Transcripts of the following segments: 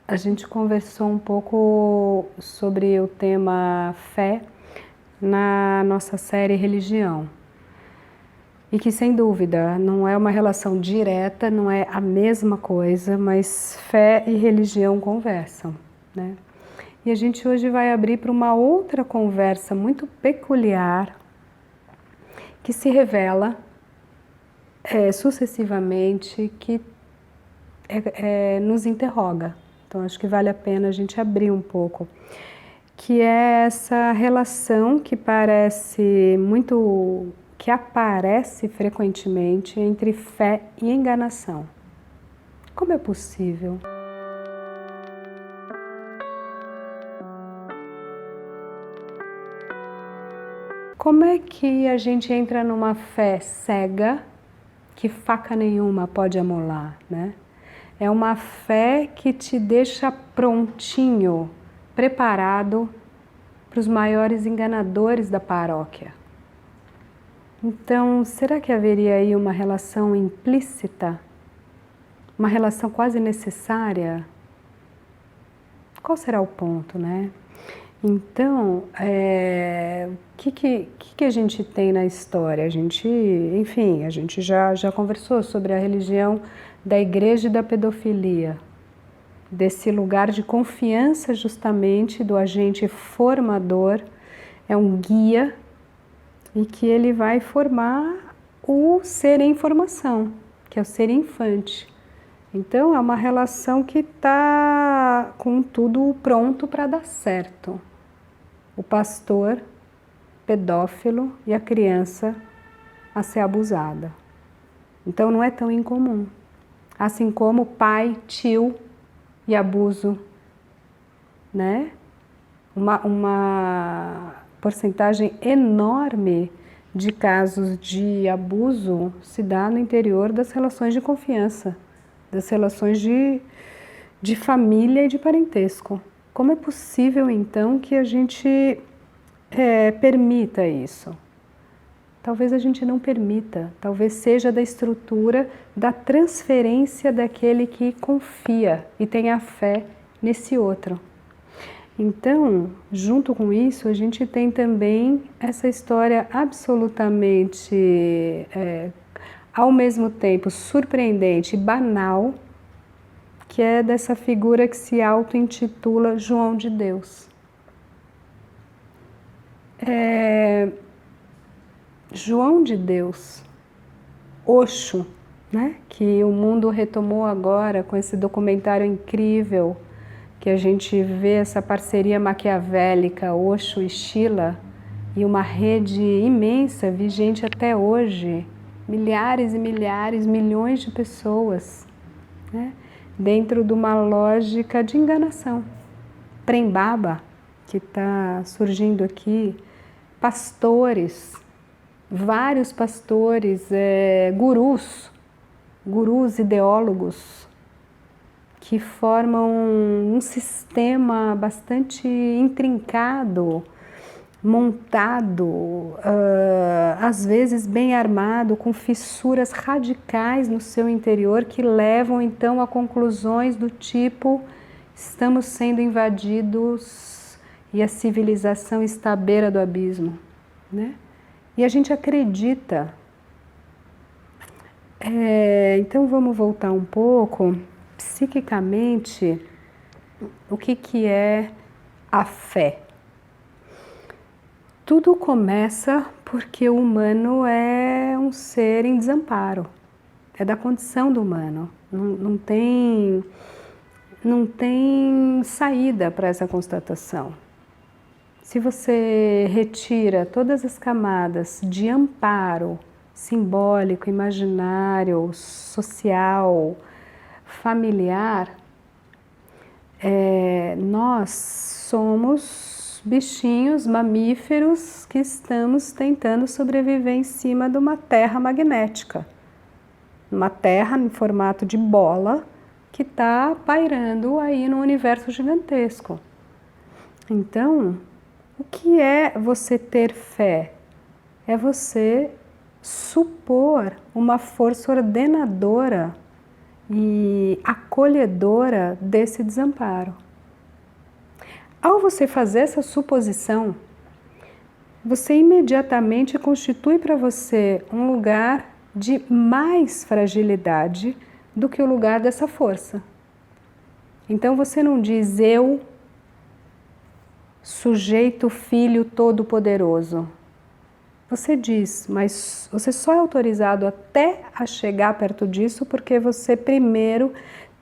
A gente conversou um pouco sobre o tema fé na nossa série Religião. E que, sem dúvida, não é uma relação direta, não é a mesma coisa, mas fé e religião conversam, né? E a gente hoje vai abrir para uma outra conversa muito peculiar que se revela sucessivamente, que nos interroga. Então acho que vale a pena a gente abrir um pouco, que é essa relação que aparece frequentemente entre fé e enganação. Como é possível? Como é que a gente entra numa fé cega que faca nenhuma pode amolar, né? É uma fé que te deixa prontinho, preparado para os maiores enganadores da paróquia. Então, será que haveria aí uma relação implícita? Uma relação quase necessária? Qual será o ponto, né? Então, o que a gente tem na história? A gente já conversou sobre a religião da igreja e da pedofilia, desse lugar de confiança justamente do agente formador, é um guia e que ele vai formar o ser em formação, que é o ser infante. Então é uma relação que está com tudo pronto para dar certo. O pastor pedófilo e a criança a ser abusada. Então não é tão incomum. Assim como pai, tio e abuso, né? Uma porcentagem enorme de casos de abuso se dá no interior das relações de confiança, das relações de família e de parentesco. Como é possível, então, que a gente permita isso? Talvez a gente não permita, talvez seja da estrutura da transferência daquele que confia e tem a fé nesse outro. Então, junto com isso, a gente tem também essa história absolutamente, ao mesmo tempo, surpreendente e banal, que é dessa figura que se auto-intitula João de Deus. João de Deus, Osho, né? Que o mundo retomou agora com esse documentário incrível, que a gente vê essa parceria maquiavélica, Osho e Sheila, e uma rede imensa, vigente até hoje, milhares e milhares, milhões de pessoas, né? Dentro de uma lógica de enganação. Prem Baba, que está surgindo aqui, pastores, vários pastores, gurus ideólogos, que formam um sistema bastante intrincado, montado, às vezes bem armado, com fissuras radicais no seu interior, que levam então a conclusões do tipo: estamos sendo invadidos e a civilização está à beira do abismo, né? E a gente acredita. Então vamos voltar um pouco, psiquicamente, o que é a fé? Tudo começa porque o humano é um ser em desamparo, é da condição do humano, não tem saída para essa constatação. Se você retira todas as camadas de amparo simbólico, imaginário, social, familiar, nós somos bichinhos, mamíferos que estamos tentando sobreviver em cima de uma terra magnética. Uma terra em formato de bola que está pairando aí no universo gigantesco. Então, o que é você ter fé? É você supor uma força ordenadora e acolhedora desse desamparo. Ao você fazer essa suposição, você imediatamente constitui para você um lugar de mais fragilidade do que o lugar dessa força. Então você não diz eu, sujeito, filho todo-poderoso. Você diz, mas você só é autorizado até a chegar perto disso porque você primeiro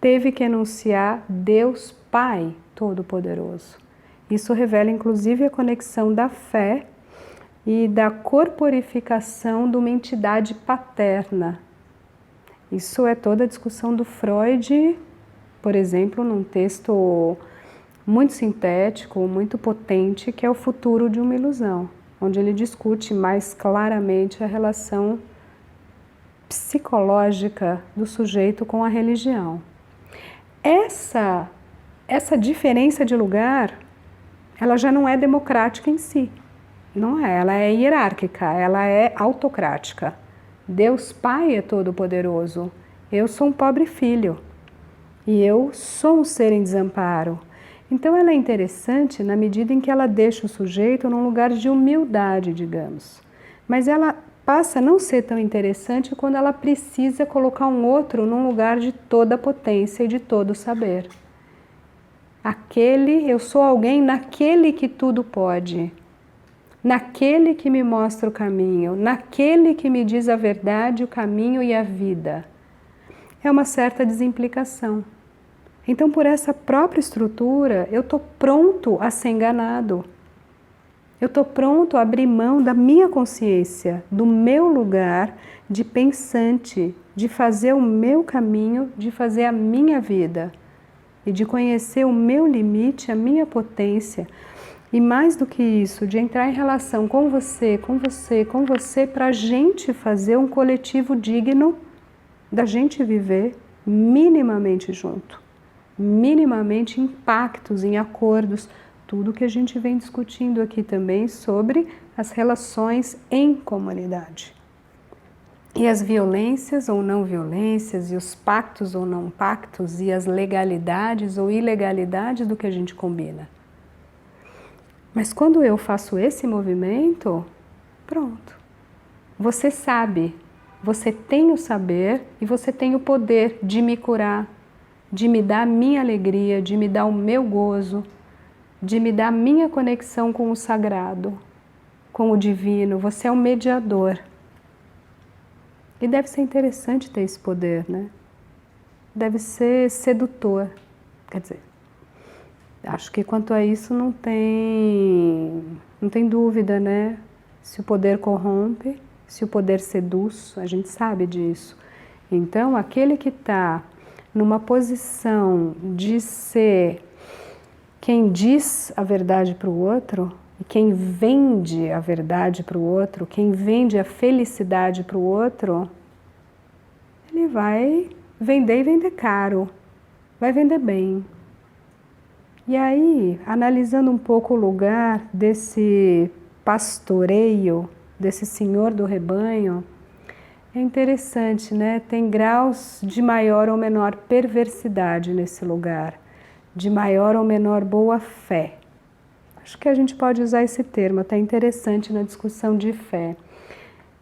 teve que enunciar Deus Pai Todo-Poderoso. Isso revela inclusive a conexão da fé e da corporificação de uma entidade paterna. Isso é toda a discussão do Freud, por exemplo, num texto muito sintético, muito potente, que é O Futuro de uma Ilusão, onde ele discute mais claramente a relação psicológica do sujeito com a religião. Essa diferença de lugar, ela já não é democrática em si. Não é, ela é hierárquica, ela é autocrática. Deus Pai é todo-poderoso, eu sou um pobre filho e eu sou um ser em desamparo. Então ela é interessante na medida em que ela deixa o sujeito num lugar de humildade, digamos. Mas ela passa a não ser tão interessante quando ela precisa colocar um outro num lugar de toda potência e de todo saber. Eu sou alguém naquele que tudo pode. Naquele que me mostra o caminho, naquele que me diz a verdade, o caminho e a vida. É uma certa desimplicação. Então, por essa própria estrutura, eu estou pronto a ser enganado. Eu estou pronto a abrir mão da minha consciência, do meu lugar de pensante, de fazer o meu caminho, de fazer a minha vida e de conhecer o meu limite, a minha potência. E mais do que isso, de entrar em relação com você, para a gente fazer um coletivo digno da gente viver minimamente junto, minimamente em pactos, em acordos, tudo que a gente vem discutindo aqui também sobre as relações em comunidade. E as violências ou não violências, e os pactos ou não pactos, e as legalidades ou ilegalidades do que a gente combina. Mas quando eu faço esse movimento, pronto. Você sabe, você tem o saber e você tem o poder de me curar, de me dar a minha alegria, de me dar o meu gozo, de me dar a minha conexão com o sagrado, com o divino. Você é um mediador. E deve ser interessante ter esse poder, né? Deve ser sedutor. Quer dizer, acho que quanto a isso não tem dúvida, né? Se o poder corrompe, se o poder seduz, a gente sabe disso. Então, aquele que está numa posição de ser quem diz a verdade para o outro, e quem vende a verdade para o outro, quem vende a felicidade para o outro, ele vai vender e vender caro, vai vender bem. E aí, analisando um pouco o lugar desse pastoreio, desse senhor do rebanho, é interessante, né? Tem graus de maior ou menor perversidade nesse lugar, de maior ou menor boa-fé. Acho que a gente pode usar esse termo, até interessante na discussão de fé.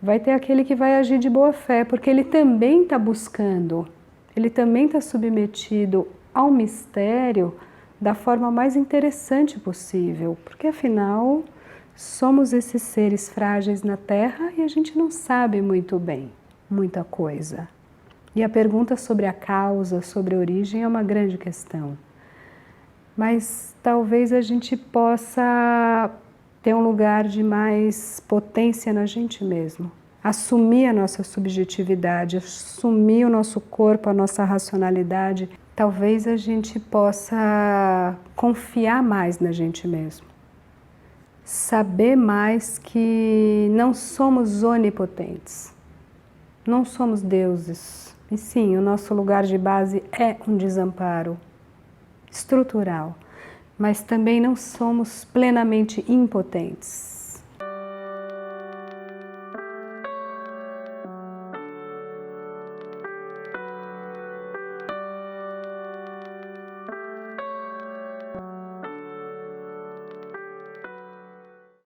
Vai ter aquele que vai agir de boa-fé, porque ele também está buscando, ele também está submetido ao mistério da forma mais interessante possível, porque afinal somos esses seres frágeis na Terra e a gente não sabe muito bem muita coisa. E a pergunta sobre a causa, sobre a origem é uma grande questão. Mas talvez a gente possa ter um lugar de mais potência na gente mesmo. Assumir a nossa subjetividade, assumir o nosso corpo, a nossa racionalidade. Talvez a gente possa confiar mais na gente mesmo. Saber mais que não somos onipotentes. Não somos deuses. E sim, o nosso lugar de base é um desamparo estrutural, mas também não somos plenamente impotentes.